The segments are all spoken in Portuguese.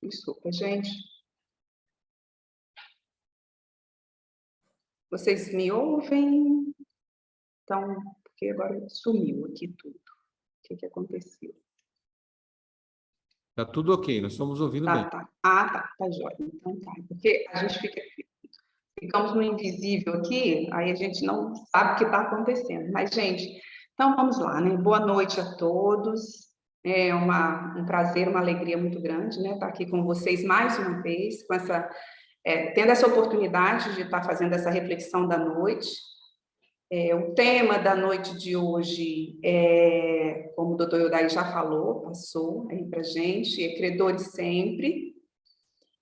Desculpa, gente. Vocês me ouvem? Então, porque agora sumiu aqui tudo. O que aconteceu? Tá tudo ok, nós estamos ouvindo bem. Tá. Tá jóia. Então tá. Porque a gente ficamos no invisível aqui, aí a gente não sabe o que está acontecendo. Mas, gente, então vamos lá, né? Boa noite a todos. É um prazer, uma alegria muito grande, né? Estar aqui com vocês mais uma vez, com tendo essa oportunidade de estar fazendo essa reflexão da noite. O tema da noite de hoje como o doutor Ildai já falou, passou aí para a gente, credores sempre.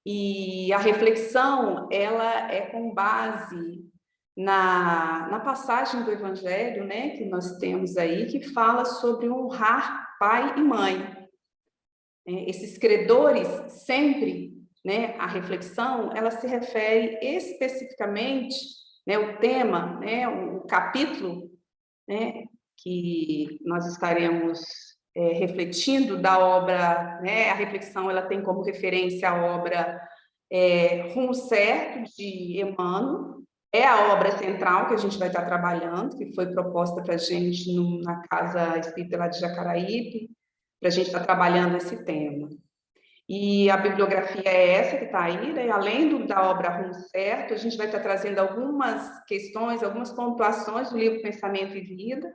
E a reflexão, ela é com base na passagem do Evangelho, né, que nós temos aí, que fala sobre honrar pai e mãe. Esses credores sempre, né, a reflexão, ela se refere especificamente, né, o tema, né, o capítulo, né, que nós estaremos refletindo da obra, né, a reflexão ela tem como referência a obra Rumo Certo, de Emmanuel, é a obra central que a gente vai estar trabalhando, que foi proposta para a gente na Casa Espírita lá de Jacaraípe, para a gente estar trabalhando esse tema. E a bibliografia é essa que está aí, né? Além da obra Rumo Certo, a gente vai estar trazendo algumas questões, algumas pontuações do livro Pensamento e Vida,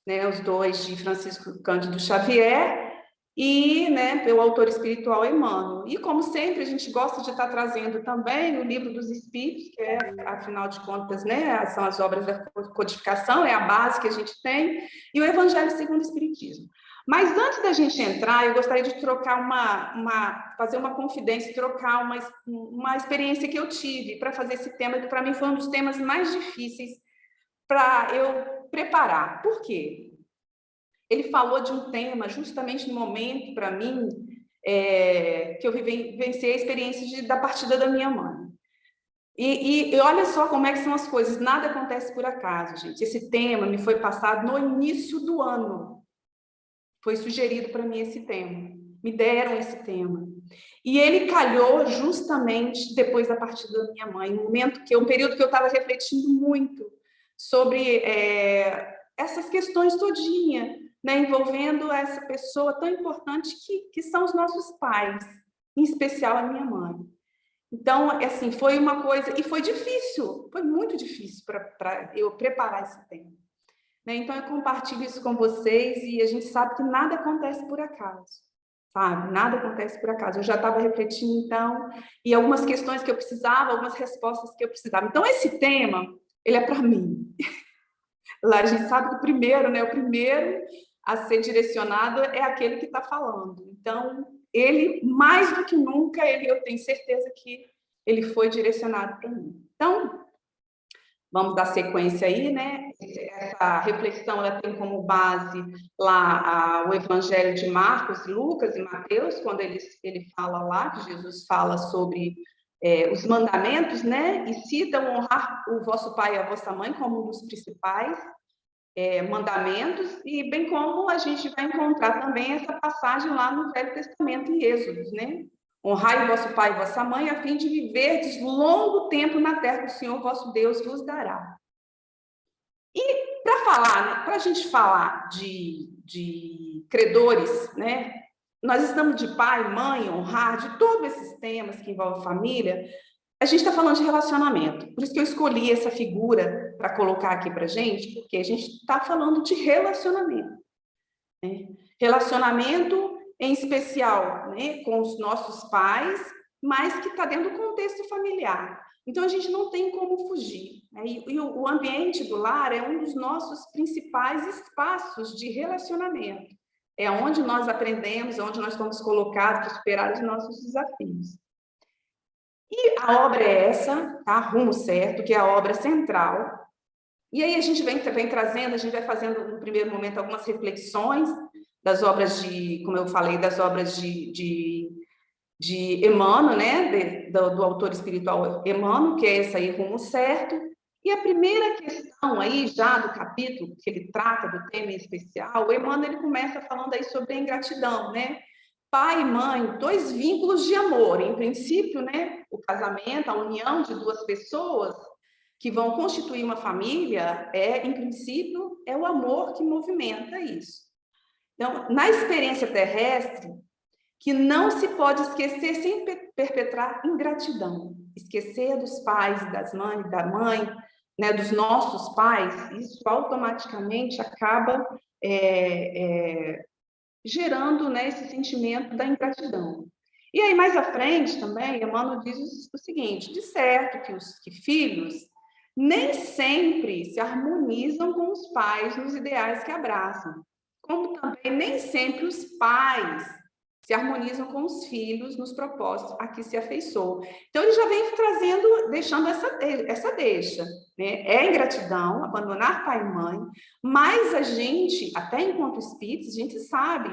né? Os dois de Francisco Cândido Xavier e, né, pelo autor espiritual Emmanuel. E, como sempre, a gente gosta de estar trazendo também o Livro dos Espíritos, que afinal de contas, né, são as obras da codificação, é a base que a gente tem, e o Evangelho segundo o Espiritismo. Mas antes da gente entrar, eu gostaria de trocar fazer uma confidência, trocar uma experiência que eu tive para fazer esse tema, que para mim foi um dos temas mais difíceis para eu preparar. Por quê? Ele falou de um tema justamente no momento, para mim, que eu vivenciei a experiência da partida da minha mãe. E olha só como é que são as coisas, nada acontece por acaso, gente. Esse tema me foi passado no início do ano. Foi sugerido para mim esse tema, me deram esse tema. E ele calhou justamente depois da partida da minha mãe, um período que eu estava refletindo muito sobre essas questões todinha, né, envolvendo essa pessoa tão importante que são os nossos pais, em especial a minha mãe. Então, assim, foi uma coisa, e foi difícil, foi muito difícil para eu preparar esse tema. Então, eu compartilho isso com vocês e a gente sabe que nada acontece por acaso, sabe? Nada acontece por acaso. Eu já estava refletindo, então, e algumas questões que eu precisava, algumas respostas que eu precisava. Então, esse tema, ele é para mim. Lá a gente sabe que o primeiro a ser direcionado é aquele que está falando. Então, ele, mais do que nunca, eu tenho certeza que ele foi direcionado para mim. Então, vamos dar sequência aí, né? Essa reflexão ela tem como base lá o Evangelho de Marcos, Lucas e Mateus, quando ele fala lá, que Jesus fala sobre os mandamentos, né? E cita honrar o vosso pai e a vossa mãe como um dos principais mandamentos, e bem como a gente vai encontrar também essa passagem lá no Velho Testamento, em Êxodos, né? Honrai o vosso pai e vossa mãe, a fim de viverdes longo tempo na terra que o Senhor vosso Deus vos dará. E para falar, né, para a gente falar de credores, né? Nós estamos de pai, mãe, honrar, de todos esses temas que envolvem família, a gente está falando de relacionamento. Por isso que eu escolhi essa figura para colocar aqui para a gente, porque a gente está falando de relacionamento. Né? Relacionamento, em especial, né, com os nossos pais, mas que está dentro do contexto familiar. Então, a gente não tem como fugir. Né? E o ambiente do lar é um dos nossos principais espaços de relacionamento. É onde nós aprendemos, é onde nós estamos colocados para superar os nossos desafios. E a obra é essa, tá? Rumo Certo, que é a obra central. E aí a gente vem trazendo, a gente vai fazendo, no primeiro momento, algumas reflexões das obras como eu falei, das obras de Emmanuel, né? Do autor espiritual Emmanuel, que é esse aí, Rumo Certo. E a primeira questão aí, já do capítulo, que ele trata do tema em especial, o Emmanuel ele começa falando aí sobre a ingratidão, né? pai e mãe, dois vínculos de amor. Em princípio, né, o casamento, a união de duas pessoas que vão constituir uma família, em princípio, é o amor que movimenta isso. Então, na experiência terrestre, que não se pode esquecer sem perpetrar ingratidão. Esquecer dos pais, das mães, da mãe, né, dos nossos pais, isso automaticamente acaba gerando, né, esse sentimento da ingratidão. E aí, mais à frente também, Emmanuel diz o seguinte, de certo que filhos nem sempre se harmonizam com os pais nos ideais que abraçam, como também nem sempre os pais se harmonizam com os filhos nos propósitos a que se afeiçoam. Então, ele já vem trazendo, deixando essa deixa, né? É ingratidão, abandonar pai e mãe, mas a gente, até enquanto espíritos, a gente sabe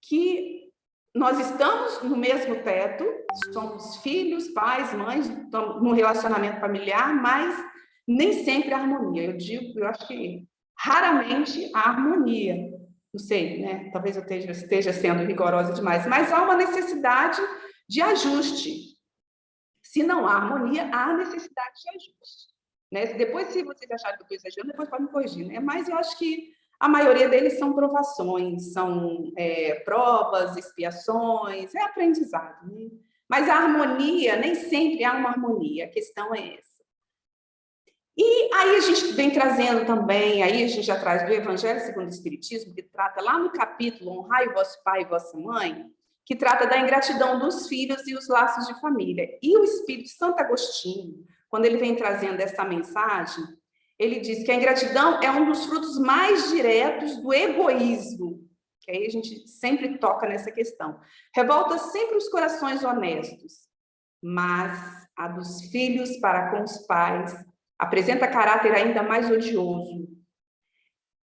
que nós estamos no mesmo teto, somos filhos, pais, mães, no relacionamento familiar, mas nem sempre a harmonia. Eu acho que raramente a harmonia. Não sei, né? Talvez eu esteja sendo rigorosa demais, mas há uma necessidade de ajuste. Se não há harmonia, há necessidade de ajuste. Né? Depois, se vocês acharem que eu estou exagerando, depois podem me corrigir. Né? Mas eu acho que a maioria deles são provações, são provas, expiações, é aprendizado. Né? Mas a harmonia, nem sempre há uma harmonia, a questão é essa. E aí a gente vem trazendo também, aí a gente já traz do Evangelho segundo o Espiritismo, que trata lá no capítulo Honrai vosso pai e vossa mãe, que trata da ingratidão dos filhos e os laços de família. E o Espírito Santo Agostinho, quando ele vem trazendo essa mensagem, ele diz que a ingratidão é um dos frutos mais diretos do egoísmo, que aí a gente sempre toca nessa questão. Revolta sempre os corações honestos, mas a dos filhos para com os pais apresenta caráter ainda mais odioso.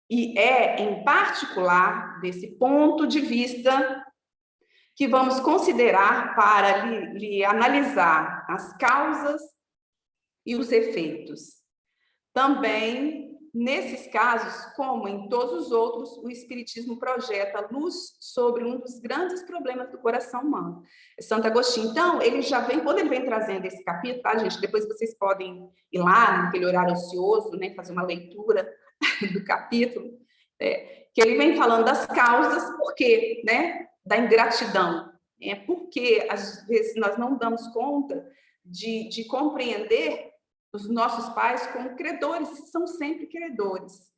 E é, em particular, desse ponto de vista que vamos considerar para lhe analisar as causas e os efeitos. Também, nesses casos, como em todos os outros, o Espiritismo projeta luz sobre um dos grandes problemas do coração humano. Santo Agostinho, então, ele já vem, quando ele vem trazendo esse capítulo, tá, gente? Depois vocês podem ir lá, naquele horário ocioso, né, fazer uma leitura do capítulo, que ele vem falando das causas, por quê, né, da ingratidão. Porque, às vezes, nós não damos conta de compreender os nossos pais como credores, são sempre credores.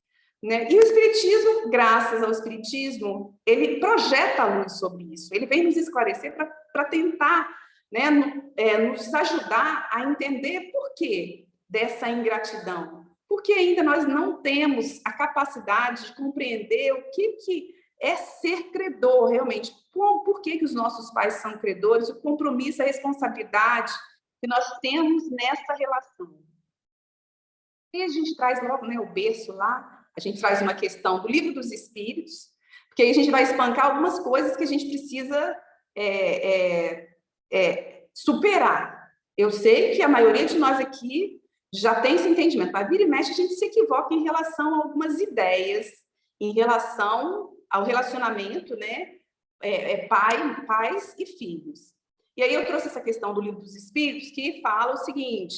Né? E o Espiritismo, graças ao Espiritismo, ele projeta a luz sobre isso, ele vem nos esclarecer para tentar, né, nos ajudar a entender por que dessa ingratidão, porque ainda nós não temos a capacidade de compreender o que é ser credor realmente, por que os nossos pais são credores, o compromisso, a responsabilidade que nós temos nessa relação. E a gente traz logo, né, o berço lá, a gente traz uma questão do Livro dos Espíritos, porque aí a gente vai espancar algumas coisas que a gente precisa superar. Eu sei que a maioria de nós aqui já tem esse entendimento, mas vira e mexe a gente se equivoca em relação a algumas ideias, em relação ao relacionamento, né, pais e filhos. E aí eu trouxe essa questão do Livro dos Espíritos, que fala o seguinte: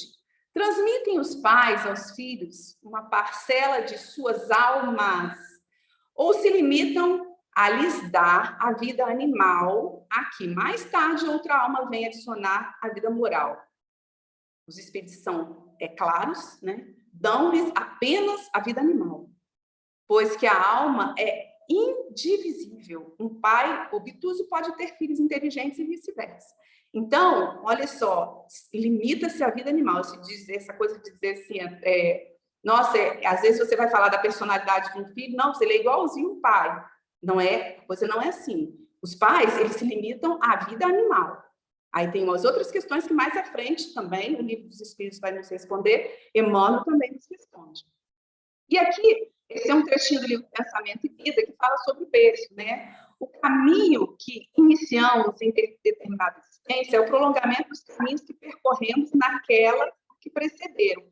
transmitem os pais aos filhos uma parcela de suas almas ou se limitam a lhes dar a vida animal, a que mais tarde outra alma vem adicionar a vida moral? Os espíritos são claros, né? Dão-lhes apenas a vida animal, pois que a alma é indivisível. Um pai obtuso pode ter filhos inteligentes e vice-versa. Então, olha só, limita-se a vida animal. Se diz essa coisa de dizer assim, nossa, às vezes você vai falar da personalidade de um filho, não, ele é igualzinho o pai. Não é, a coisa não é assim. Os pais, eles se limitam à vida animal. Aí tem umas outras questões que mais à frente também, o Livro dos Espíritos vai nos responder, Emmanuel também nos responde. E aqui, esse é um trechinho do livro Pensamento e Vida, que fala sobre o berço, né? O caminho que iniciamos em determinada existência é o prolongamento dos caminhos que percorremos naquela que precederam.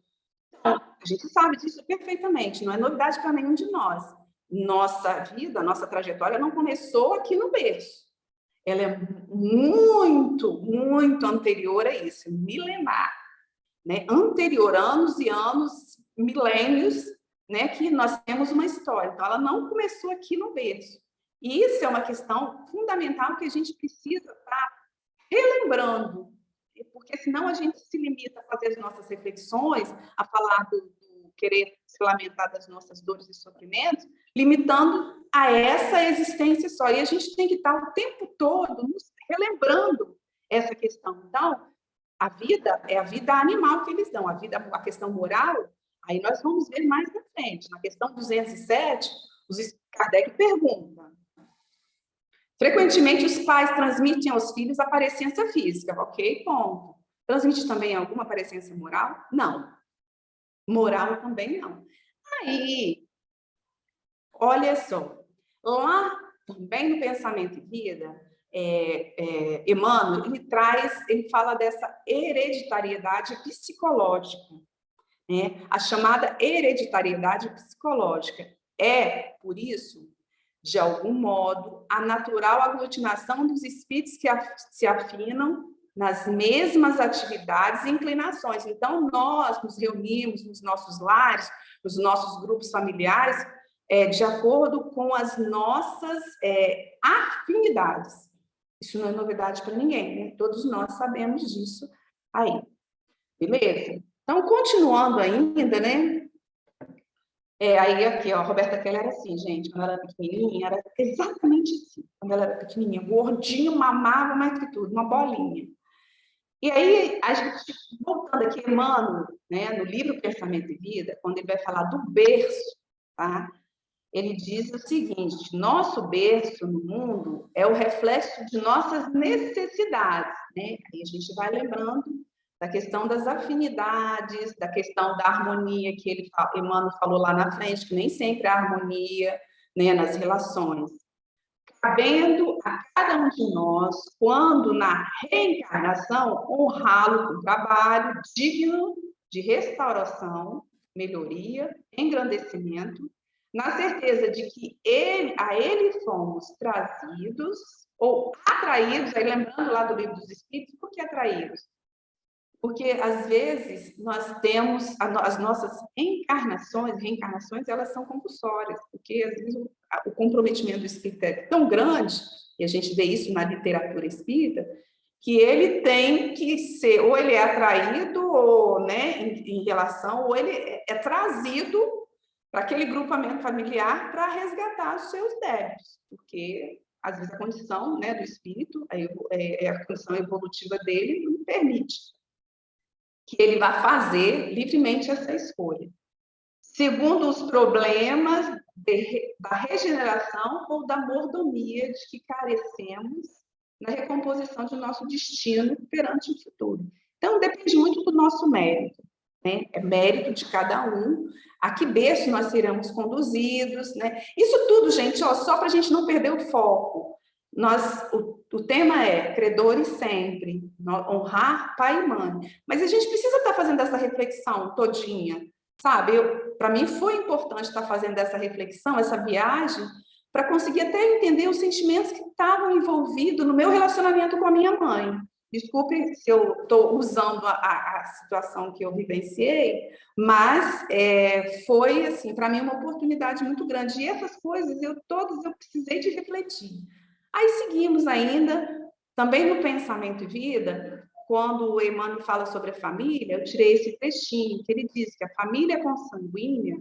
Então, a gente sabe disso perfeitamente, não é novidade para nenhum de nós. Nossa vida, nossa trajetória não começou aqui no berço. ela é muito, muito anterior a isso, milenar, né? Anterior, anos e anos, milênios, né? Que nós temos uma história. Então, ela não começou aqui no berço. E isso é uma questão fundamental que a gente precisa estar relembrando, porque senão a gente se limita a fazer as nossas reflexões, a falar do querer se lamentar das nossas dores e sofrimentos, limitando a essa existência só. E a gente tem que estar o tempo todo nos relembrando essa questão. Então, a vida é a vida animal que eles dão, a questão moral, aí nós vamos ver mais na frente. Na questão 207, Kardec pergunta: frequentemente os pais transmitem aos filhos a parecência física, ok? Ponto. Transmite também alguma parecência moral? Não. Moral também não. Aí, olha só, lá também no Pensamento e Vida, Emmanuel, ele fala dessa hereditariedade psicológica, né? A chamada hereditariedade psicológica. É, por isso, de algum modo, a natural aglutinação dos espíritos que se afinam nas mesmas atividades e inclinações. Então, nós nos reunimos nos nossos lares, nos nossos grupos familiares, de acordo com as nossas afinidades. Isso não é novidade para ninguém, né? Todos nós sabemos disso aí. Beleza? Então, continuando ainda, né? Aí aqui, ó, a Roberta Keller era assim, gente, quando ela era pequenininha, era exatamente assim. Quando ela era pequenininha, gordinho, mamava mais que tudo, uma bolinha. E aí, a gente, voltando aqui, Emmanuel, né, no livro Pensamento e Vida, quando ele vai falar do berço, tá? Ele diz o seguinte: nosso berço no mundo é o reflexo de nossas necessidades, né? Aí a gente vai lembrando da questão das afinidades, da questão da harmonia que Emmanuel falou lá na frente, que nem sempre há harmonia, né, nas relações. Cabendo a cada um de nós, quando na reencarnação, honrá-lo com trabalho digno de restauração, melhoria, engrandecimento, na certeza de que a ele fomos trazidos ou atraídos, aí lembrando lá do Livro dos Espíritos, por que atraídos? Porque, às vezes, nós temos as nossas reencarnações, elas são compulsórias, porque, às vezes, o comprometimento do espírito é tão grande, e a gente vê isso na literatura espírita, que ele tem que ser, ou ele é atraído, ou, né, em relação, ou ele é trazido para aquele grupamento familiar para resgatar os seus débitos, porque, às vezes, a condição, né, do espírito, a condição evolutiva dele não permite que ele vai fazer livremente essa escolha, segundo os problemas da regeneração ou da mordomia de que carecemos na recomposição de nosso destino perante o futuro. Então, depende muito do nosso mérito, né? É mérito de cada um, a que berço nós seremos conduzidos, né? Isso tudo, gente, ó, só para a gente não perder o foco. O tema é credores sempre, honrar pai e mãe. Mas a gente precisa estar fazendo essa reflexão todinha, sabe? Para mim foi importante estar fazendo essa reflexão, essa viagem, para conseguir até entender os sentimentos que estavam envolvidos no meu relacionamento com a minha mãe. Desculpe se eu estou usando a situação que eu vivenciei, mas foi, assim, para mim uma oportunidade muito grande. E essas coisas, todas eu precisei de refletir. Aí seguimos ainda, também no Pensamento e Vida, quando o Emmanuel fala sobre a família, eu tirei esse trechinho, que ele diz que a família consanguínea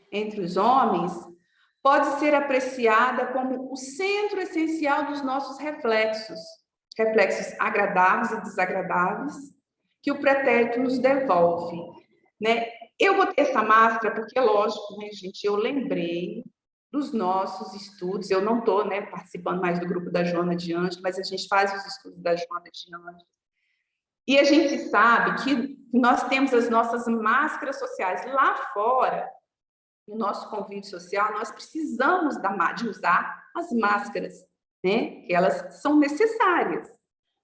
entre os homens pode ser apreciada como o centro essencial dos nossos reflexos agradáveis e desagradáveis, que o pretérito nos devolve, né? Eu botei essa máscara porque, lógico, né, gente, eu lembrei dos nossos estudos. Eu não estou, né, participando mais do grupo da Joana de Ângeles, mas a gente faz os estudos da Joana de Ângeles. E a gente sabe que nós temos as nossas máscaras sociais. Lá fora, no nosso convívio social, nós precisamos de usar as máscaras, né? Que elas são necessárias.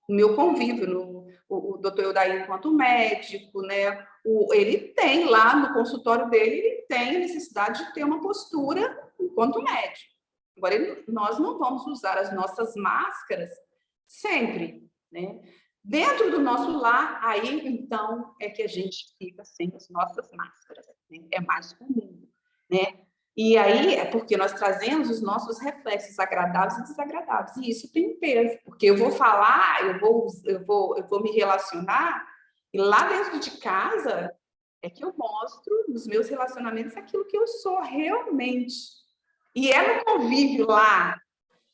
No meu convívio, o doutor Eudair, enquanto médico, né? Ele tem lá no consultório dele, ele tem a necessidade de ter uma postura enquanto médico. Agora, nós não vamos usar as nossas máscaras sempre, né? Dentro do nosso lar, aí, então, é que a gente fica sem as nossas máscaras, né? É mais comum, né? E aí é porque nós trazemos os nossos reflexos agradáveis e desagradáveis, e isso tem um peso, porque eu vou falar, eu vou me relacionar, e lá dentro de casa é que eu mostro nos meus relacionamentos aquilo que eu sou realmente. E é no convívio lá,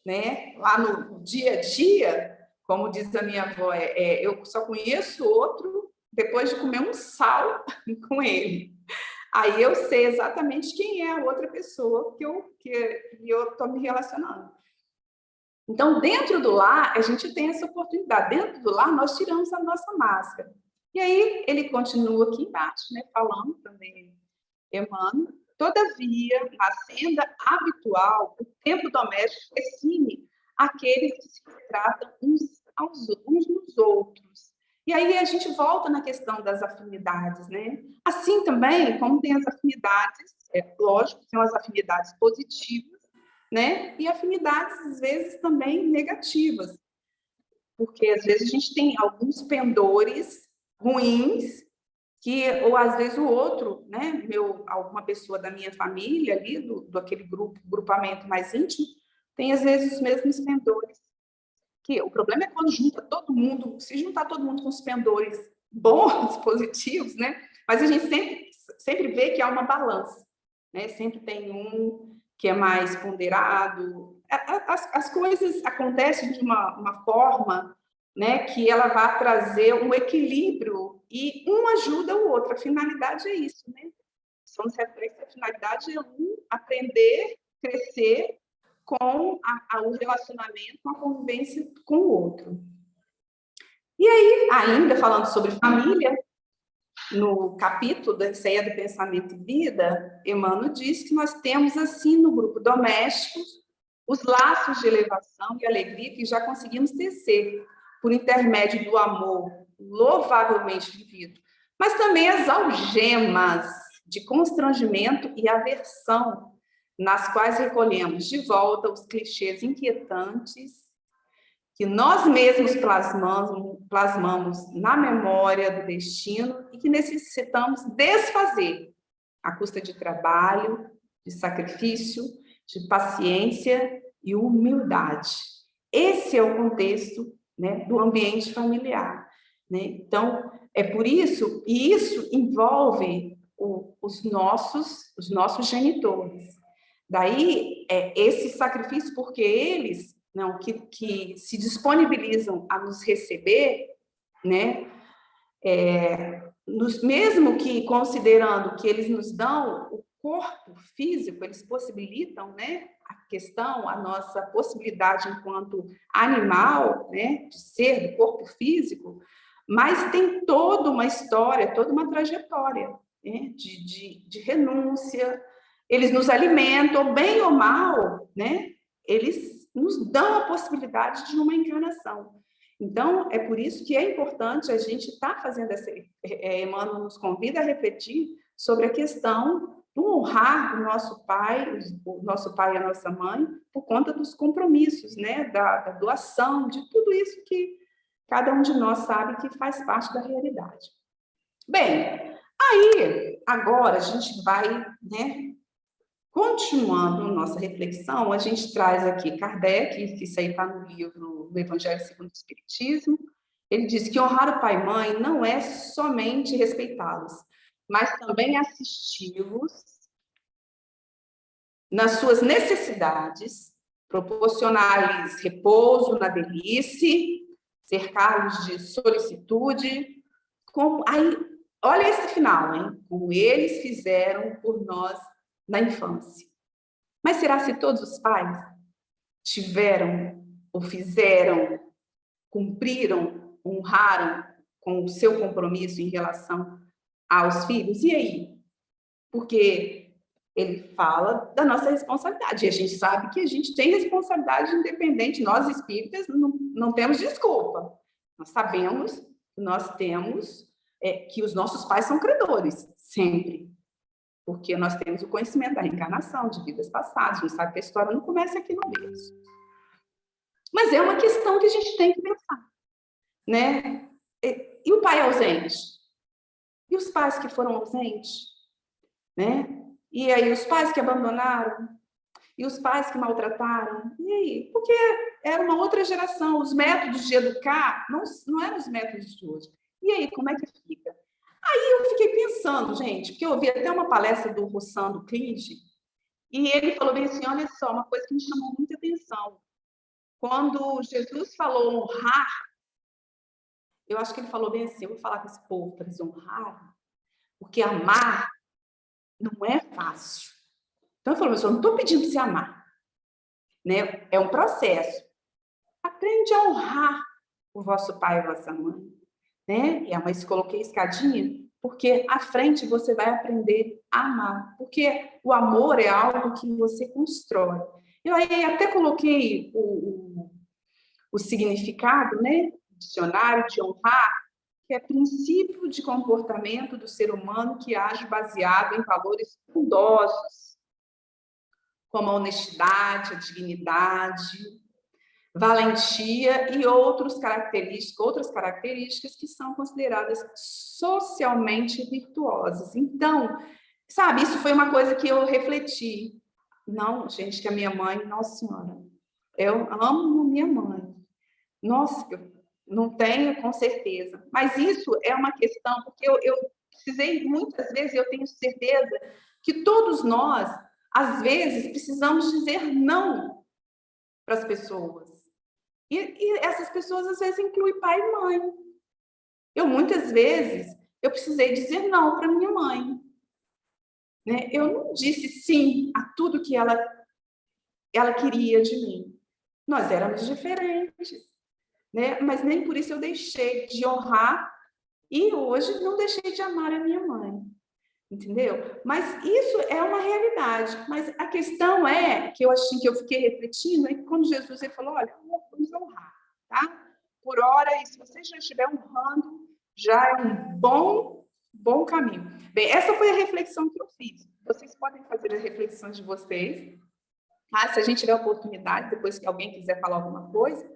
né? Lá no dia a dia, como diz a minha avó, eu só conheço outro depois de comer um sal com ele. Aí eu sei exatamente quem é a outra pessoa que eu estou me relacionando. Então, dentro do lar, a gente tem essa oportunidade. Dentro do lar, nós tiramos a nossa máscara. E aí, ele continua aqui embaixo, né, falando também, Emmanuel, todavia, na senda habitual, o tempo doméstico define aqueles que se tratam uns nos outros. E aí a gente volta na questão das afinidades, né? Assim também, como tem as afinidades, lógico, tem as afinidades positivas, né? E afinidades, às vezes, também negativas. Porque, às vezes, a gente tem alguns pendores ruins que, ou às vezes o outro, né, alguma pessoa da minha família ali, do aquele grupamento mais íntimo, tem às vezes os mesmos pendores. Que o problema é quando junta todo mundo, se juntar todo mundo com os pendores bons, positivos, né? Mas a gente sempre vê que há uma balança, né? Sempre tem um que é mais ponderado. As coisas acontecem de uma forma, né, que ela vai trazer um equilíbrio e um ajuda o outro. A finalidade é isso, né? São os reflexos, a finalidade é um aprender, crescer com o relacionamento, com a convivência com o outro. E aí, ainda falando sobre família, no capítulo da Ceia do Pensamento e Vida, Emmanuel diz que nós temos, assim, no grupo doméstico, os laços de elevação e alegria que já conseguimos tecer por intermédio do amor louvavelmente vivido, mas também as algemas de constrangimento e aversão, nas quais recolhemos de volta os clichês inquietantes que nós mesmos plasmamos na memória do destino e que necessitamos desfazer à custa de trabalho, de sacrifício, de paciência e humildade. Esse é o contexto, né, do ambiente familiar, né? Então, é por isso, e isso envolve os nossos genitores. Daí, esse sacrifício, porque eles, não, que se disponibilizam a nos receber, né? Mesmo que considerando que eles nos dão o corpo físico, eles possibilitam, né, a nossa possibilidade enquanto animal, né, de ser do corpo físico, mas tem toda uma história, toda uma trajetória, né, de renúncia. Eles nos alimentam, bem ou mal, né? Eles nos dão a possibilidade de uma encarnação. Então, é por isso que é importante a gente estar fazendo essa... Emmanuel nos convida a refletir sobre a questão do honrar o nosso pai e a nossa mãe, por conta dos compromissos, né? Da doação, de tudo isso que cada um de nós sabe que faz parte da realidade. Bem, aí, agora a gente vai, né? Continuando nossa reflexão, a gente traz aqui Kardec, que isso aí está no livro do Evangelho segundo o Espiritismo. Ele diz que honrar o pai e mãe não é somente respeitá-los, mas também assisti-los nas suas necessidades, proporcionar-lhes repouso na velhice, cercá-los de solicitude. Aí, olha esse final, hein? Como eles fizeram por nós na infância. Mas será se todos os pais tiveram ou fizeram, cumpriram, honraram com o seu compromisso em relação aos filhos? E aí? Porque ele fala da nossa responsabilidade, e a gente sabe que a gente tem responsabilidade independente, nós espíritas não temos desculpa. Nós sabemos que nós temos, que os nossos pais são credores, sempre. Porque nós temos o conhecimento da reencarnação, de vidas passadas, a gente sabe que a história não começa aqui no berço. Mas é uma questão que a gente tem que pensar, né? E o pai ausente? E os pais que foram ausentes? Né? E aí os pais que abandonaram? E os pais que maltrataram? E aí? Porque era uma outra geração, os métodos de educar não eram os métodos de hoje. E aí, como é que fica? Aí eu fiquei pensando, gente, porque eu ouvi até uma palestra do Rossando Clige, e ele falou bem assim, olha só, uma coisa que me chamou muita atenção. Quando Jesus falou honrar, eu acho que ele falou bem assim, eu vou falar com esse povo para eles honrarem, porque amar não é fácil. Então ele falou, mas eu não estou pedindo para você amar, né? É um processo. Aprende a honrar o vosso pai e a vossa mãe, né? E a mãe se coloquei escadinha, porque à frente você vai aprender a amar, porque o amor é algo que você constrói. Eu aí até coloquei o significado, né? Dicionário de honrar, que é princípio de comportamento do ser humano que age baseado em valores bondosos, como a honestidade, a dignidade, valentia e outras características que são consideradas socialmente virtuosas. Então, sabe, isso foi uma coisa que eu refleti. Não, gente, que a minha mãe, nossa senhora, eu amo minha mãe. Nossa, eu não tenho, com certeza. Mas isso é uma questão, porque eu precisei, muitas vezes, eu tenho certeza que todos nós, às vezes, precisamos dizer não para as pessoas. E essas pessoas, às vezes, incluem pai e mãe. Muitas vezes, eu precisei dizer não para minha mãe. Né? Eu não disse sim a tudo que ela queria de mim. Nós éramos diferentes. Né? Mas nem por isso eu deixei de honrar e hoje não deixei de amar a minha mãe. Entendeu? Mas isso é uma realidade. Mas a questão é, que eu achei que eu fiquei refletindo, é que quando Jesus ele falou, olha, vamos honrar, tá? Por hora, e se você já estiver honrando, já é um bom caminho. Bem, essa foi a reflexão que eu fiz. Vocês podem fazer as reflexões de vocês. Tá? Se a gente tiver oportunidade, depois que alguém quiser falar alguma coisa,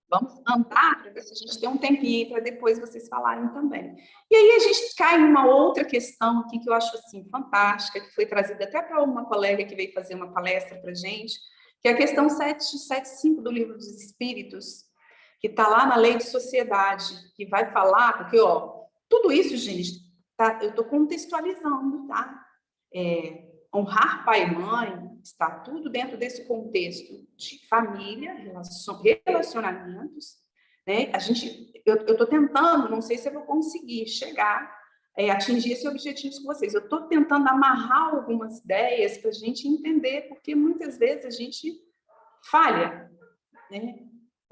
vamos andar para ver se a gente tem um tempinho para depois vocês falarem também. E aí a gente cai em uma outra questão aqui que eu acho assim fantástica, que foi trazida até para uma colega que veio fazer uma palestra para a gente, que é a questão 775 do Livro dos Espíritos, que está lá na Lei de Sociedade, que vai falar, porque tudo isso, gente, tá, eu estou contextualizando, tá? Honrar pai e mãe está tudo dentro desse contexto de família, relacionamentos, né? Eu estou tentando, não sei se eu vou conseguir chegar, atingir esse objetivo com vocês. Eu estou tentando amarrar algumas ideias para a gente entender, porque muitas vezes a gente falha, né?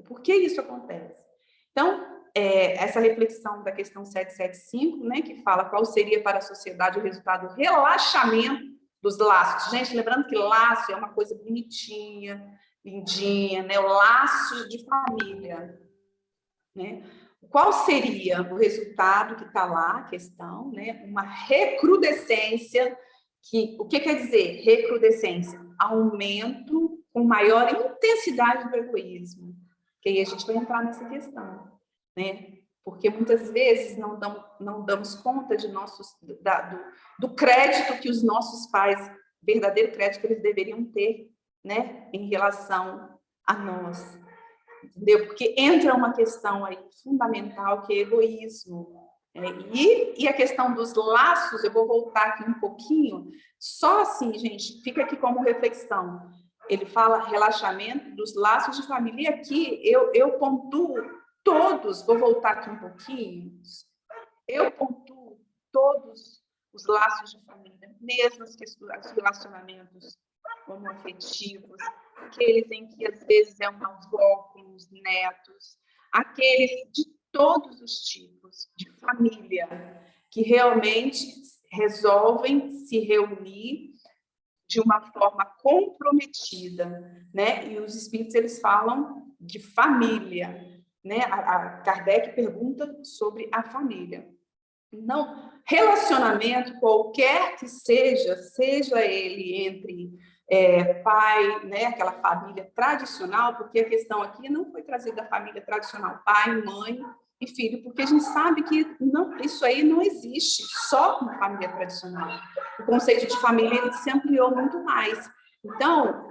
Por que isso acontece? Então, essa reflexão da questão 775, né, que fala qual seria para a sociedade o resultado do relaxamento dos laços. Gente, lembrando que laço é uma coisa bonitinha, lindinha, né? O laço de família, né? Qual seria o resultado que está lá, a questão, né? Uma recrudescência, o que quer dizer recrudescência? Aumento com maior intensidade do egoísmo. Que aí a gente vai entrar nessa questão, né? Porque muitas vezes não damos conta de do crédito que os nossos pais, verdadeiro crédito que eles deveriam ter, né, em relação a nós. Entendeu? Porque entra uma questão aí fundamental que é egoísmo. E a questão dos laços, eu vou voltar aqui um pouquinho, só assim, gente, fica aqui como reflexão. Ele fala relaxamento dos laços de família, e aqui eu pontuo todos, vou voltar aqui um pouquinho, eu pontuo todos os laços de família, mesmo os relacionamentos homoafetivos, aqueles em que às vezes é uma avó com os netos, aqueles de todos os tipos de família, que realmente resolvem se reunir de uma forma comprometida, né? E os espíritos, eles falam de família, né? A Kardec pergunta sobre a família. Não, relacionamento qualquer que seja ele entre pai, né, aquela família tradicional, porque a questão aqui não foi trazida da família tradicional, pai, mãe e filho, porque a gente sabe que não, isso aí não existe só na família tradicional. O conceito de família ele se ampliou muito mais. Então,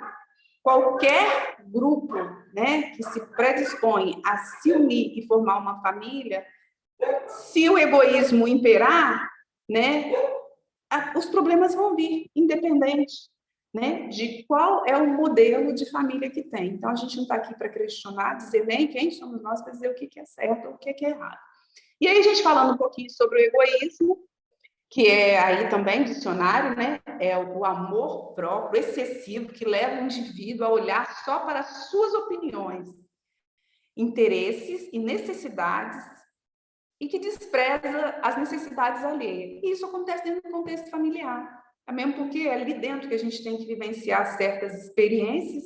qualquer grupo, né, que se predispõe a se unir e formar uma família, se o egoísmo imperar, né, os problemas vão vir, independente, né, de qual é o modelo de família que tem. Então, a gente não está aqui para questionar, dizer nem quem somos nós para dizer o que é certo ou o que é errado. E aí, a gente falando um pouquinho sobre o egoísmo, que é aí também dicionário, né, é o amor próprio excessivo que leva o indivíduo a olhar só para as suas opiniões, interesses e necessidades e que despreza as necessidades alheias. E isso acontece dentro do contexto familiar. É mesmo porque é ali dentro que a gente tem que vivenciar certas experiências,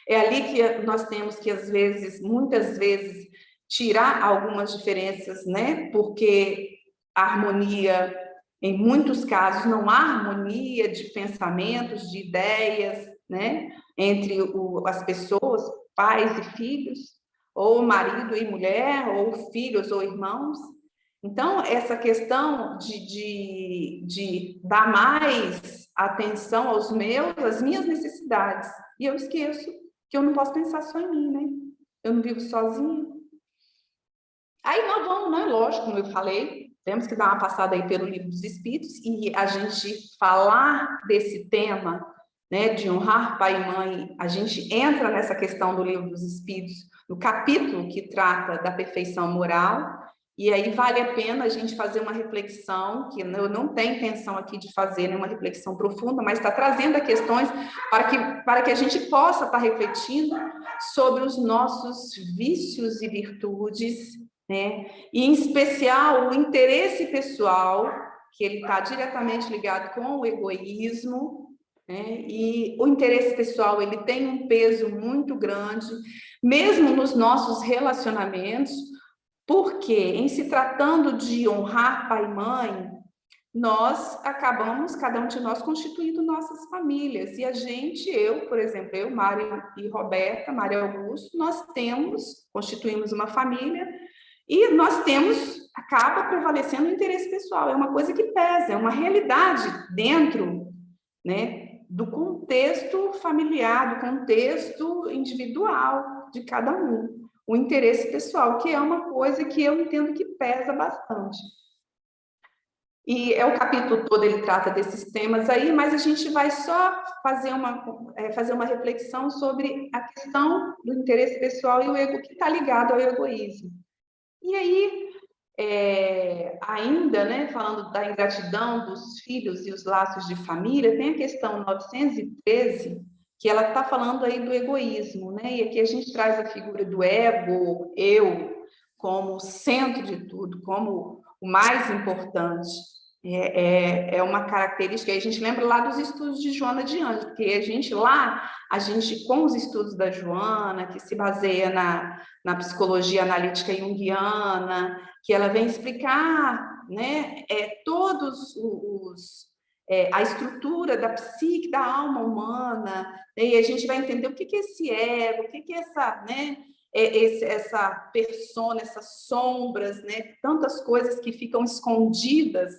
é ali que nós temos que, às vezes, muitas vezes, tirar algumas diferenças, né? Porque a harmonia, em muitos casos, não há harmonia de pensamentos, de ideias, né? Entre as pessoas, pais e filhos, ou marido e mulher, ou filhos ou irmãos. Então, essa questão de dar mais atenção aos às minhas necessidades, e eu esqueço que eu não posso pensar só em mim, né? Eu não vivo sozinha. Aí nós vamos, né? Lógico, como eu falei, temos que dar uma passada aí pelo Livro dos Espíritos e a gente falar desse tema, né, de honrar pai e mãe, a gente entra nessa questão do Livro dos Espíritos, no capítulo que trata da perfeição moral. E aí vale a pena a gente fazer uma reflexão, que eu não tenho intenção aqui de fazer uma reflexão profunda, mas está trazendo questões para que a gente possa estar refletindo sobre os nossos vícios e virtudes, né? E, em especial, o interesse pessoal, que ele está diretamente ligado com o egoísmo, né? E o interesse pessoal, ele tem um peso muito grande, mesmo nos nossos relacionamentos, porque, em se tratando de honrar pai e mãe, nós acabamos, cada um de nós, constituindo nossas famílias. E a gente, eu, por exemplo, eu, Mário e Roberta, Mário Augusto, nós constituímos uma família e nós acaba prevalecendo o interesse pessoal. É uma coisa que pesa, é uma realidade dentro, né, do contexto familiar, do contexto individual de cada um. O interesse pessoal, que é uma coisa que eu entendo que pesa bastante. E o capítulo todo, ele trata desses temas aí, mas a gente vai só fazer uma reflexão sobre a questão do interesse pessoal e o ego, que está ligado ao egoísmo. E aí, ainda, né, falando da ingratidão dos filhos e os laços de família, tem a questão 913, que ela está falando aí do egoísmo, né? E aqui a gente traz a figura do ego, eu, como o centro de tudo, como o mais importante. É uma característica, aí a gente lembra lá dos estudos de Joana de Ângeles, porque a gente, com os estudos da Joana, que se baseia na psicologia analítica junguiana, que ela vem explicar, né, a estrutura da psique, da alma humana, e a gente vai entender o que é esse ego, o que é essa, né, essa persona, essas sombras, né, tantas coisas que ficam escondidas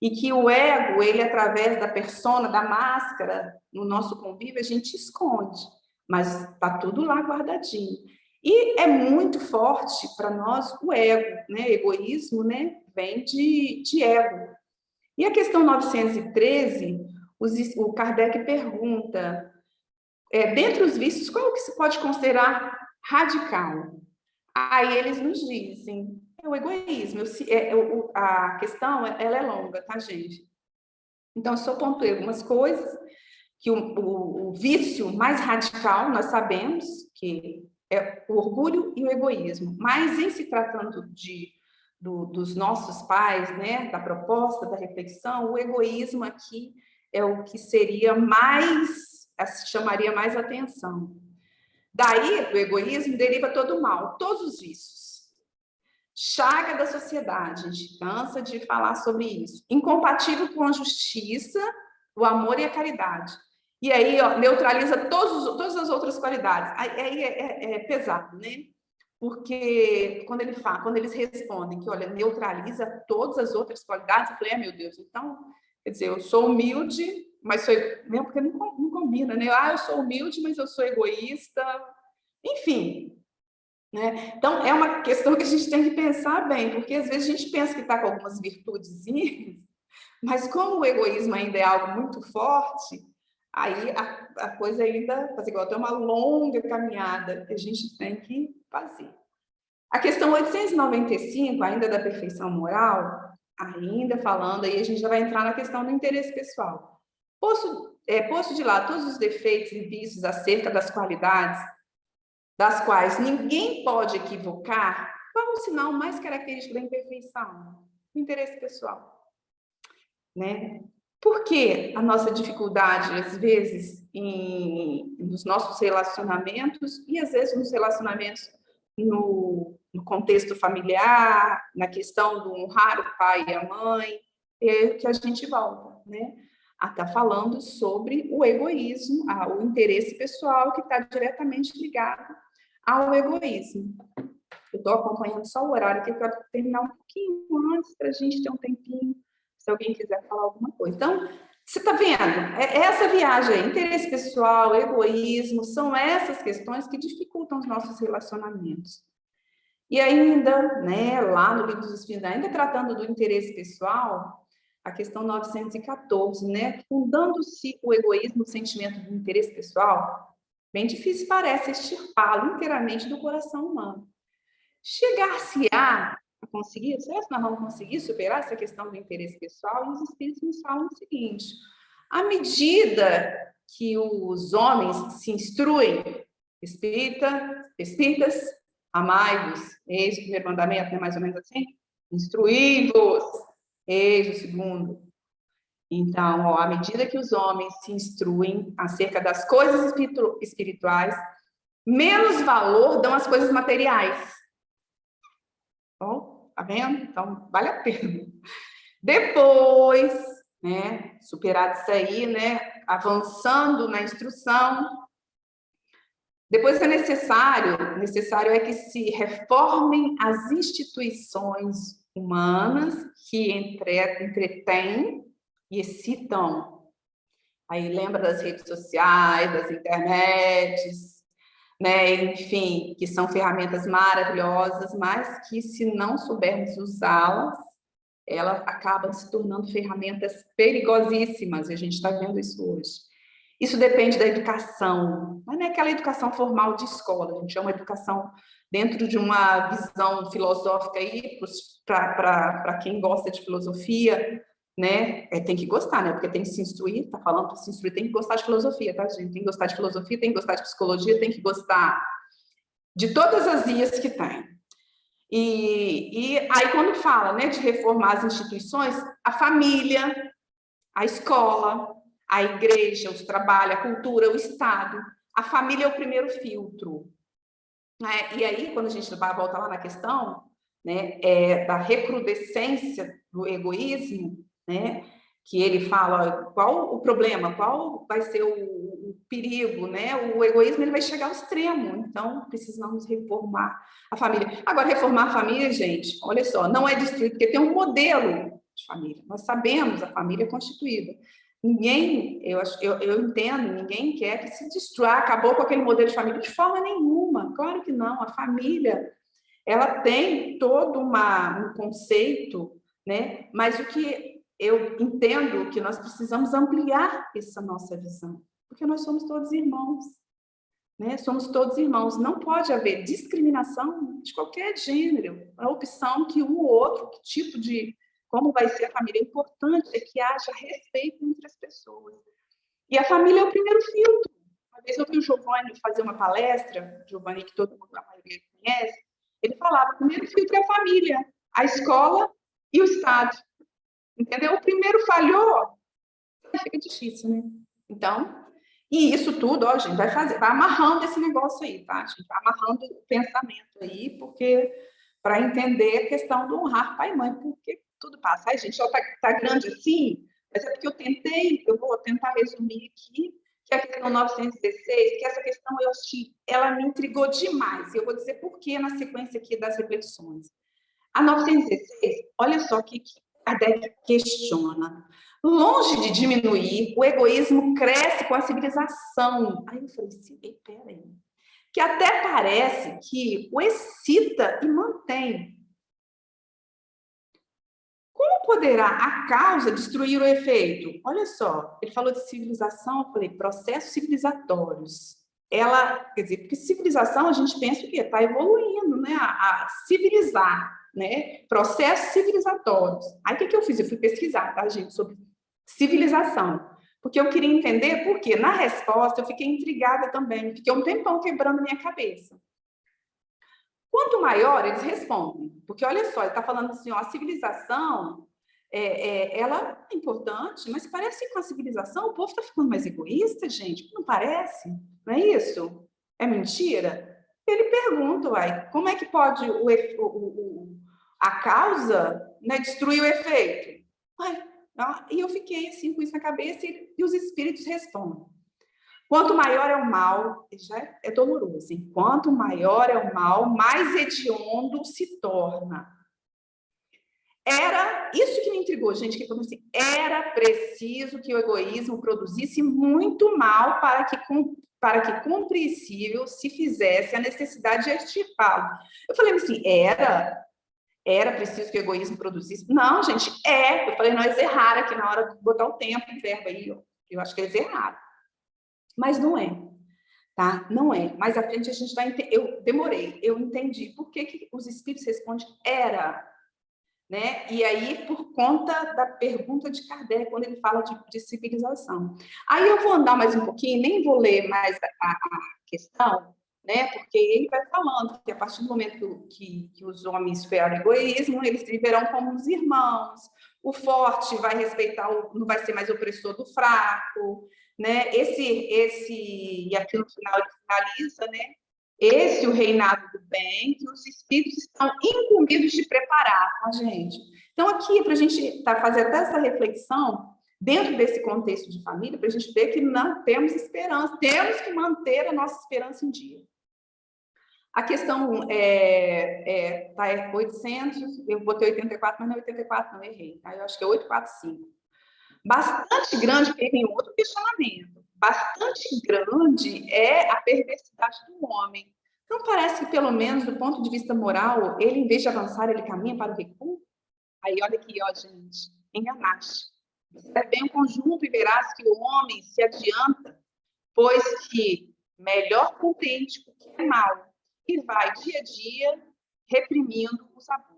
e que o ego, ele através da persona, da máscara, no nosso convívio, a gente esconde, mas está tudo lá guardadinho. E é muito forte para nós o ego, né? Egoísmo, né? Vem de ego. E a questão 913, o Kardec pergunta, dentre os vícios, qual que se pode considerar radical? Aí eles nos dizem, é o egoísmo. A questão, ela é longa, tá, gente? Então, eu só pontuei algumas coisas, que o vício mais radical, nós sabemos que é o orgulho e o egoísmo. Mas, em se tratando dos nossos pais, né, da proposta, da reflexão, o egoísmo aqui é o que seria chamaria mais atenção. Daí, do egoísmo, deriva todo o mal, todos os vícios. Chaga da sociedade, a gente cansa de falar sobre isso. Incompatível com a justiça, o amor e a caridade. E aí, ó, neutraliza todas as outras qualidades. Aí é pesado, né? Porque quando eles respondem que, olha, neutraliza todas as outras qualidades, eu falei, meu Deus, então, quer dizer, eu sou humilde, mas sou, mesmo porque não combina, né? Eu sou humilde, mas eu sou egoísta, enfim, né? Então, é uma questão que a gente tem que pensar bem, porque às vezes a gente pensa que está com algumas virtudezinhas, mas como o egoísmo ainda é algo muito forte, aí a coisa ainda, igual, tem uma longa caminhada que a gente tem que fazer. A questão 895, ainda da perfeição moral, ainda falando, aí a gente já vai entrar na questão do interesse pessoal. Posto de lado todos os defeitos e vícios acerca das qualidades, das quais ninguém pode equivocar, qual o sinal mais característico da imperfeição? O interesse pessoal. Né? Por que a nossa dificuldade, às vezes, nos nossos relacionamentos, e às vezes nos relacionamentos no contexto familiar, na questão do honrar o pai e a mãe, é que a gente volta, né? A estar falando sobre o egoísmo, o interesse pessoal que está diretamente ligado ao egoísmo. Eu estou acompanhando só o horário aqui, eu quero terminar um pouquinho antes para a gente ter um tempinho, se alguém quiser falar alguma coisa. Então, você está vendo? Essa viagem aí, interesse pessoal, egoísmo, são essas questões que dificultam os nossos relacionamentos. E ainda, né, lá no Livro dos Espíritos, ainda tratando do interesse pessoal, a questão 914, né, fundando-se o egoísmo, o sentimento do interesse pessoal, bem difícil parece extirpá-lo inteiramente do coração humano. Chegar-se-á a conseguir, será que nós vamos conseguir superar essa questão do interesse pessoal? E os espíritos nos falam o seguinte: à medida que os homens se instruem, espíritas, amai-vos, eis o primeiro mandamento, né, mais ou menos assim, instruí-vos, eis o segundo. Então, ó, à medida que os homens se instruem acerca das coisas espirituais, menos valor dão às coisas materiais. Tá vendo? Então, vale a pena. Depois, né, superado isso aí, né, avançando na instrução, depois é necessário é que se reformem as instituições humanas que entretêm e excitam. Aí lembra das redes sociais, das internets, né? Enfim, que são ferramentas maravilhosas, mas que se não soubermos usá-las, elas acabam se tornando ferramentas perigosíssimas, e a gente está vendo isso hoje. Isso depende da educação, não é aquela educação formal de escola, a gente chama educação dentro de uma visão filosófica aí, para quem gosta de filosofia, né? Tem que gostar, né? Porque tem que se instruir, tá falando para se instruir, tem que gostar de filosofia, tá, gente? Tem que gostar de filosofia, tem que gostar de psicologia, tem que gostar de todas as vias que tem. E aí, quando fala, né, de reformar as instituições, a família, a escola, a igreja, o trabalho, a cultura, o Estado, a família é o primeiro filtro. Né? E aí, quando a gente vai voltar lá na questão, né, da recrudescência do egoísmo, né, que ele fala qual o problema, qual vai ser o perigo, né? O egoísmo ele vai chegar ao extremo, então precisamos reformar a família. Agora, reformar a família, gente, olha só, não é destruir, porque tem um modelo de família, nós sabemos a família constituída. Ninguém, eu entendo, ninguém quer que se destrua, acabou com aquele modelo de família de forma nenhuma, claro que não, a família, ela tem todo um conceito, né? Mas o que eu entendo que nós precisamos ampliar essa nossa visão, porque nós somos todos irmãos, né? Somos todos irmãos, não pode haver discriminação de qualquer gênero, a opção que um ou outro, que tipo de, como vai ser a família, é importante é que haja respeito entre as pessoas. E a família é o primeiro filtro. Uma vez eu vi o Giovanni fazer uma palestra, Giovanni, que todo mundo, a maioria conhece, ele falava, o primeiro filtro é a família, a escola e o Estado. Entendeu? O primeiro falhou, fica difícil, né? Então, e isso tudo, ó, gente, vai amarrando esse negócio aí, tá? A gente vai amarrando o pensamento aí, porque para entender a questão do honrar pai e mãe, porque tudo passa. Ai, gente, ó, tá grande assim, mas é porque eu vou tentar resumir aqui, que no 916, que essa questão ela me intrigou demais. Eu vou dizer por quê na sequência aqui das reflexões. A 916, olha só o que Kardec questiona. Longe de diminuir, o egoísmo cresce com a civilização. Aí eu falei assim, peraí, que até parece que o excita e mantém. Como poderá a causa destruir o efeito? Olha só, ele falou de civilização, eu falei, processos civilizatórios. Quer dizer, porque civilização a gente pensa que está evoluindo, né? A civilizar, né? Processos civilizatórios. Aí o que eu fiz? Eu fui pesquisar, tá, gente, sobre civilização. Porque eu queria entender por quê. Na resposta, eu fiquei intrigada também. Fiquei um tempão quebrando minha cabeça. Quanto maior, eles respondem. Porque, olha só, ele está falando assim, ó, a civilização, ela é importante, mas parece que com a civilização o povo está ficando mais egoísta, gente. Não parece? Não é isso? É mentira? Ele pergunta, uai, como é que pode a causa, né, destruir o efeito? Uai, e eu fiquei assim com isso na cabeça e os espíritos respondem. Quanto maior é o mal, já é doloroso, hein? Quanto maior é o mal, mais hediondo se torna. Era isso que me intrigou, gente, que falou assim, era preciso que o egoísmo produzisse muito mal para que compreensível se fizesse a necessidade de extirpá-lo. Eu falei assim, era preciso que o egoísmo produzisse? Não, gente, Eu falei, nós erraram aqui na hora de botar o tempo, o verbo aí, eu acho que eles erraram. Mas não é, tá? Não é. Mais à frente a gente vai entender. Eu entendi por que os espíritos respondem era, né? E aí, por conta da pergunta de Kardec, quando ele fala de civilização. Aí eu vou andar mais um pouquinho, nem vou ler mais a questão, né? Porque ele vai falando que a partir do momento que os homens superam o egoísmo, eles viverão como os irmãos. O forte vai respeitar, não vai ser mais opressor do fraco, né? E aqui no final ele finaliza, né? Esse é o reinado do bem que os espíritos estão incumbidos de preparar, tá, gente? Então, aqui, para a gente fazer até essa reflexão, dentro desse contexto de família, para a gente ver que não temos esperança, temos que manter a nossa esperança em dia. A questão tá 800, eu botei 84, mas não é 84, não, errei. Tá? Eu acho que é 845. Bastante grande, porque tem outro questionamento, bastante grande é a perversidade do homem. Não parece que, pelo menos, do ponto de vista moral, ele, em vez de avançar, ele caminha para o recuo? Aí, olha aqui, ó, gente, enganaste. Observe bem o conjunto e verás que o homem se adianta, pois que melhor compreende o que é mal e vai, dia a dia, reprimindo os abusos.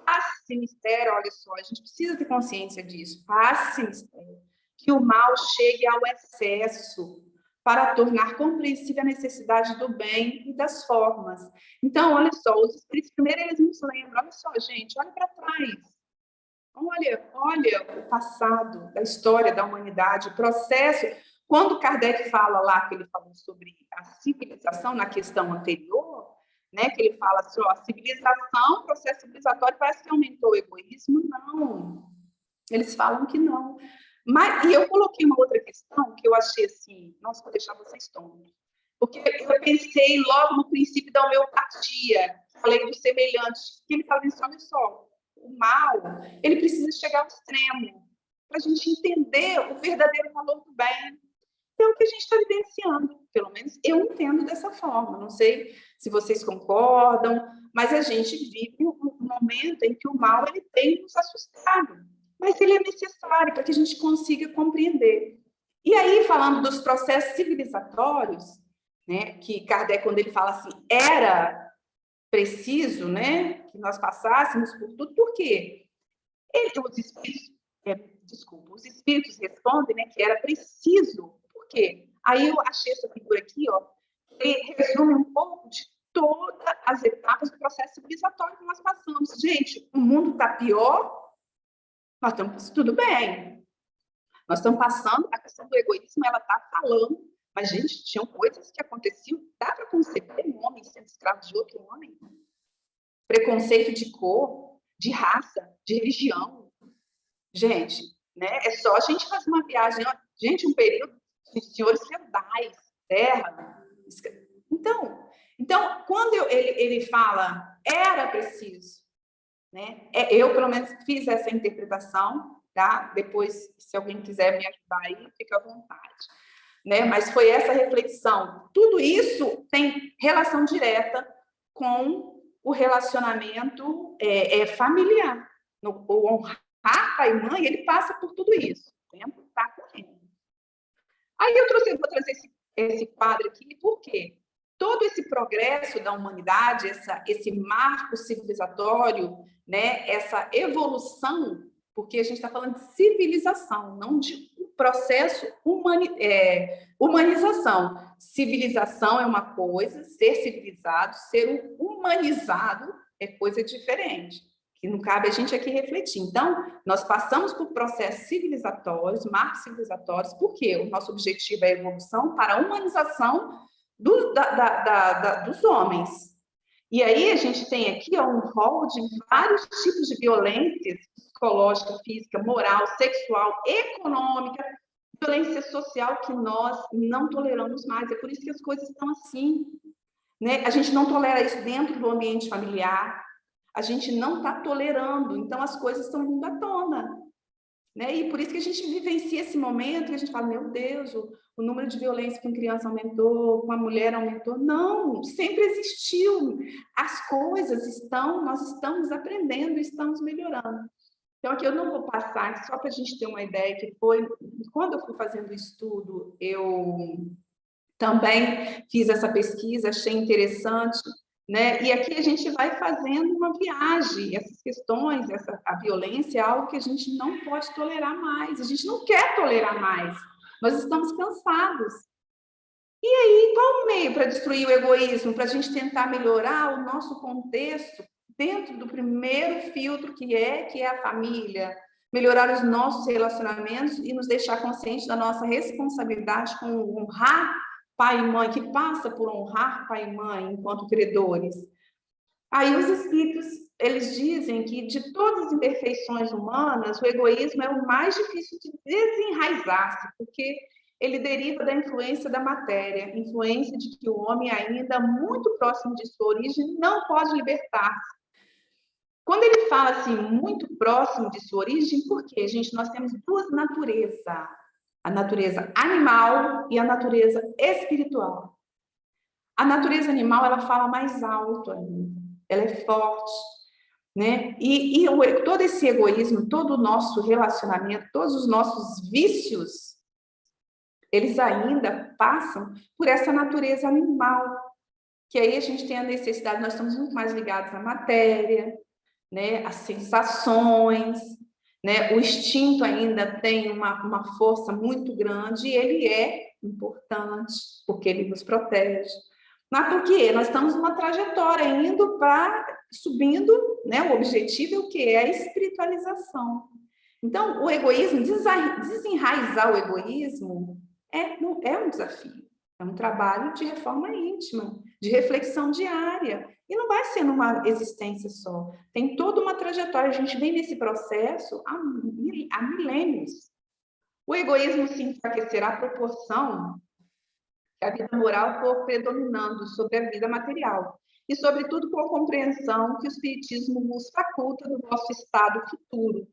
Faz-se mistério, olha só, a gente precisa ter consciência disso. Faz-se mistério que o mal chegue ao excesso para tornar compreensível a necessidade do bem e das formas. Então, olha só, os espíritos, primeiro eles nos lembram, olha só, gente, olha para trás. Olha o passado da história da humanidade, o processo. Quando Kardec fala lá, que ele falou sobre a civilização na questão anterior, né, que ele fala assim, ó, a civilização, o processo civilizatório parece que aumentou o egoísmo. Não, eles falam que não. E eu coloquei uma outra questão que eu achei assim, nossa, vou deixar vocês tontos. Porque eu pensei logo no princípio da homeopatia, falei do semelhante, que ele fala assim, olha só, o mal, ele precisa chegar ao extremo, para a gente entender o verdadeiro valor do bem. É o que a gente está vivenciando, pelo menos eu entendo dessa forma, não sei se vocês concordam, mas a gente vive um momento em que o mal ele tem nos assustado, mas ele é necessário para que a gente consiga compreender. E aí, falando dos processos civilizatórios, né, que Kardec, quando ele fala assim, era preciso, né, que nós passássemos por tudo, por quê? Os espíritos respondem, né, que era preciso. Por quê? Aí eu achei essa figura aqui, ó, que resume um pouco de todas as etapas do processo civilizatório que nós passamos. Gente, o mundo está pior, nós estamos tudo bem. Nós estamos passando, a questão do egoísmo, ela está falando, mas, gente, tinham coisas que aconteciam, dá para conceber um homem sendo escravo de outro homem? Preconceito de cor, de raça, de religião. Gente, né? É só a gente fazer uma viagem. Gente, um período senhores feudais, terra. Então quando ele fala, era preciso, né? Eu, pelo menos, fiz essa interpretação, tá? Depois, se alguém quiser me ajudar aí, fica à vontade. Né? Mas foi essa reflexão. Tudo isso tem relação direta com o relacionamento familiar. O honrar pai e mãe, ele passa por tudo isso. O tempo está correndo. Aí eu vou trazer esse quadro aqui, por quê? Todo esse progresso da humanidade, esse marco civilizatório, né? Essa evolução, porque a gente está falando de civilização, não de processo humanização. Civilização é uma coisa, ser civilizado, ser humanizado é coisa diferente, que não cabe a gente aqui refletir. Então, nós passamos por processos civilizatórios, marcos civilizatórios, porque o nosso objetivo é a evolução para a humanização dos homens. E aí a gente tem aqui um rol de vários tipos de violências psicológica, física, moral, sexual, econômica, violência social que nós não toleramos mais. É por isso que as coisas estão assim, né? A gente não tolera isso dentro do ambiente familiar, a gente não está tolerando, então as coisas estão vindo à tona, né? E por isso que a gente vivencia esse momento que a gente fala, meu Deus, o número de violência com criança aumentou, com a mulher aumentou. Não, sempre existiu. As coisas nós estamos aprendendo, estamos melhorando. Então, aqui eu não vou passar, só para a gente ter uma ideia, que foi, quando eu fui fazendo o estudo, eu também fiz essa pesquisa, achei interessante, né? E aqui a gente vai fazendo uma viagem, essas questões, a violência é algo que a gente não pode tolerar mais, a gente não quer tolerar mais, nós estamos cansados. E aí, qual o meio para destruir o egoísmo, para a gente tentar melhorar o nosso contexto dentro do primeiro filtro que é a família, melhorar os nossos relacionamentos e nos deixar conscientes da nossa responsabilidade com honrar pai e mãe, que passa por honrar pai e mãe enquanto credores. Aí os espíritos, eles dizem que de todas as imperfeições humanas, o egoísmo é o mais difícil de desenraizar-se, porque ele deriva da influência da matéria, influência de que o homem ainda muito próximo de sua origem não pode libertar-se. Quando ele fala assim, muito próximo de sua origem, por quê, gente? Nós temos duas naturezas, a natureza animal e a natureza espiritual. A natureza animal, ela fala mais alto ainda, ela é forte, né? E todo esse egoísmo, todo o nosso relacionamento, todos os nossos vícios, eles ainda passam por essa natureza animal, que aí a gente tem a necessidade, nós estamos muito mais ligados à matéria, né? Às sensações, né? O instinto ainda tem uma força muito grande e ele é importante, porque ele nos protege. Mas por quê? Nós estamos numa trajetória indo subindo, né? O objetivo é o quê? É a espiritualização. Então, o egoísmo, desenraizar o egoísmo é um desafio. É um trabalho de reforma íntima, de reflexão diária. E não vai ser numa existência só. Tem toda uma trajetória. A gente vem nesse processo há milênios. O egoísmo se enfraquecerá à proporção que a vida moral for predominando sobre a vida material. E, sobretudo, com a compreensão que o Espiritismo nos faculta do nosso estado futuro,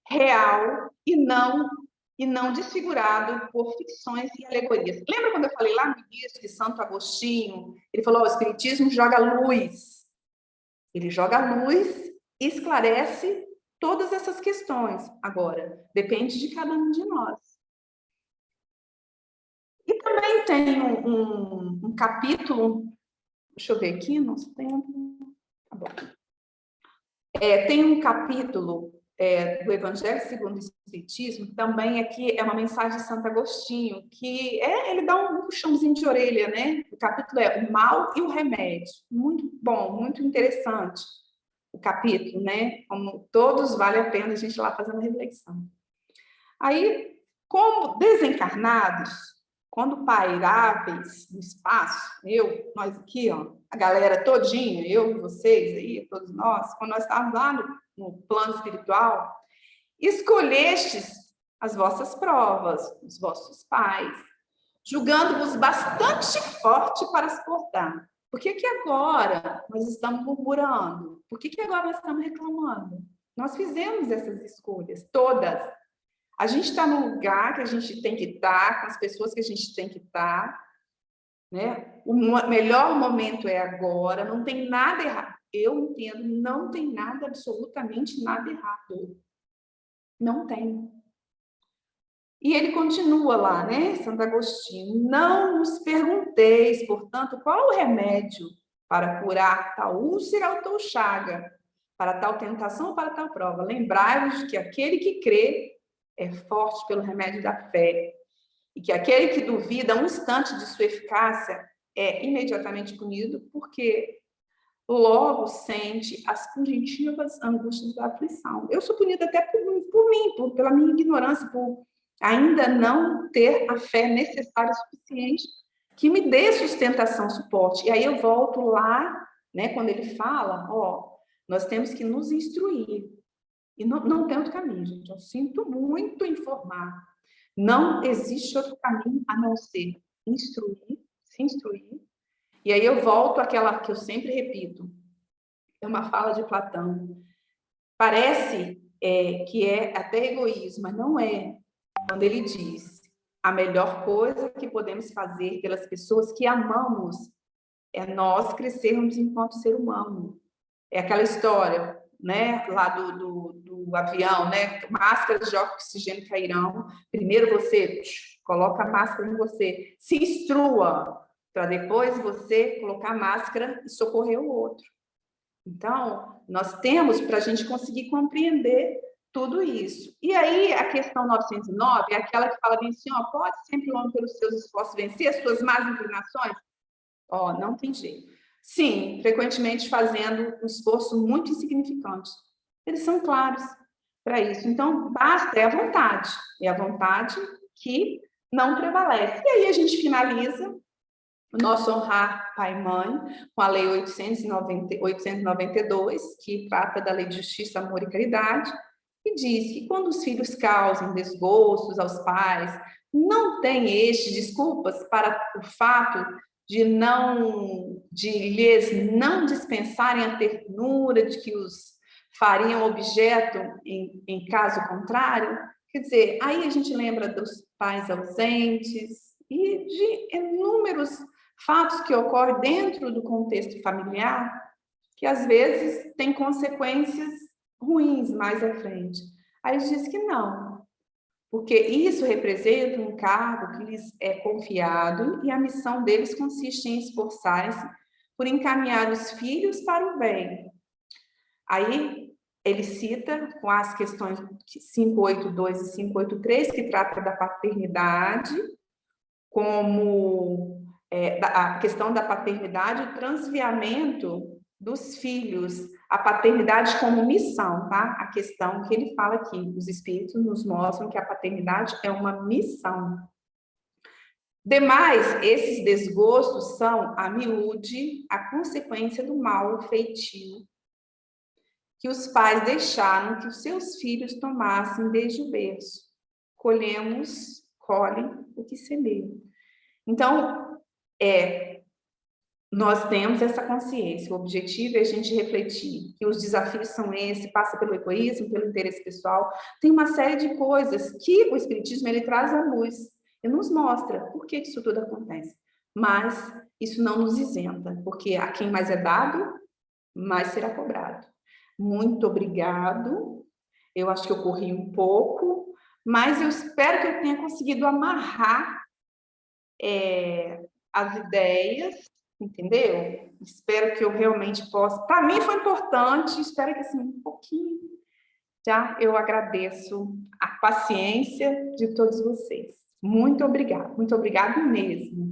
real e não desfigurado por ficções e alegorias. Lembra quando eu falei lá no início de Santo Agostinho? Ele falou, o Espiritismo joga luz. Ele joga luz e esclarece todas essas questões. Agora, depende de cada um de nós. E também tem um capítulo, deixa eu ver aqui, nosso tempo. Tá bom. Tem um capítulo do Evangelho segundo o Espiritismo, também aqui é uma mensagem de Santo Agostinho, que ele dá um puxãozinho de orelha, né? O capítulo é o mal e o remédio. Muito bom, muito interessante o capítulo, né? Como todos, vale a pena a gente ir lá fazendo reflexão. Aí, como desencarnados, quando pairáveis no espaço, nós aqui, ó, a galera todinha, eu, vocês aí, todos nós, quando nós estávamos lá no plano espiritual, escolhestes as vossas provas, os vossos pais, julgando-vos bastante forte para suportar. Por que agora nós estamos murmurando? Por que agora nós estamos reclamando? Nós fizemos essas escolhas, todas. A gente está no lugar que a gente tem que estar, com as pessoas que a gente tem que estar, né? O melhor momento é agora, não tem nada errado. Eu entendo, não tem nada, absolutamente nada errado. Não tem. E ele continua lá, né, Santo Agostinho, não nos pergunteis, portanto, qual o remédio para curar tal úlcera ou tal chaga, para tal tentação ou para tal prova. Lembrai-vos de que aquele que crê é forte pelo remédio da fé, e que aquele que duvida um instante de sua eficácia é imediatamente punido, porque logo sente as fugitivas angústias da aflição. Eu sou punida até por mim, pela minha ignorância, por ainda não ter a fé necessária suficiente que me dê sustentação, suporte. E aí eu volto lá, né, quando ele fala, nós temos que nos instruir. E não tem outro caminho, gente. Eu sinto muito informar. Não existe outro caminho a não ser instruir, se instruir. E aí eu volto àquela que eu sempre repito. É uma fala de Platão. Parece que é até egoísmo, mas não é. Quando ele diz, a melhor coisa que podemos fazer pelas pessoas que amamos é nós crescermos enquanto ser humano. É aquela história, né, lá do avião, né, máscaras de oxigênio cairão. Primeiro você coloca a máscara em você, se instrua, para depois você colocar a máscara e socorrer o outro. Então, nós temos, para a gente conseguir compreender tudo isso. E aí, a questão 909 é aquela que fala bem assim, pode sempre o homem, pelos seus esforços, vencer as suas más inclinações? Não tem jeito. Sim, frequentemente fazendo um esforço muito insignificante. Eles são claros para isso. Então, basta, é a vontade. É a vontade que não prevalece. E aí a gente finaliza o nosso honrar pai e mãe, com a Lei 892, que trata da Lei de Justiça, Amor e Caridade, e diz que quando os filhos causam desgostos aos pais, não tem este desculpas para o fato de lhes não dispensarem a ternura de que os fariam objeto em caso contrário. Quer dizer, aí a gente lembra dos pais ausentes e de inúmeros fatos que ocorrem dentro do contexto familiar, que às vezes tem consequências ruins mais à frente. Aí diz que não, porque isso representa um cargo que lhes é confiado e a missão deles consiste em esforçarem-se por encaminhar os filhos para o bem. Aí ele cita com as questões 582 e 583, que trata da paternidade, como a questão da paternidade, o transviamento dos filhos, a paternidade como missão, tá? A questão que ele fala aqui, os espíritos nos mostram que a paternidade é uma missão. Demais, esses desgostos são, a miúde, a consequência do mal feitio que os pais deixaram que os seus filhos tomassem desde o berço. Colhem o que semeia. Então, nós temos essa consciência. O objetivo é a gente refletir que os desafios são esses, passa pelo egoísmo, pelo interesse pessoal. Tem uma série de coisas que o Espiritismo ele traz à luz e nos mostra por que isso tudo acontece. Mas isso não nos isenta, porque a quem mais é dado, mais será cobrado. Muito obrigado. Eu acho que eu corri um pouco, mas eu espero que eu tenha conseguido amarrar as ideias, entendeu? Espero que eu realmente possa. Para mim foi importante, espero que assim, um pouquinho. Já eu agradeço a paciência de todos vocês. Muito obrigada mesmo.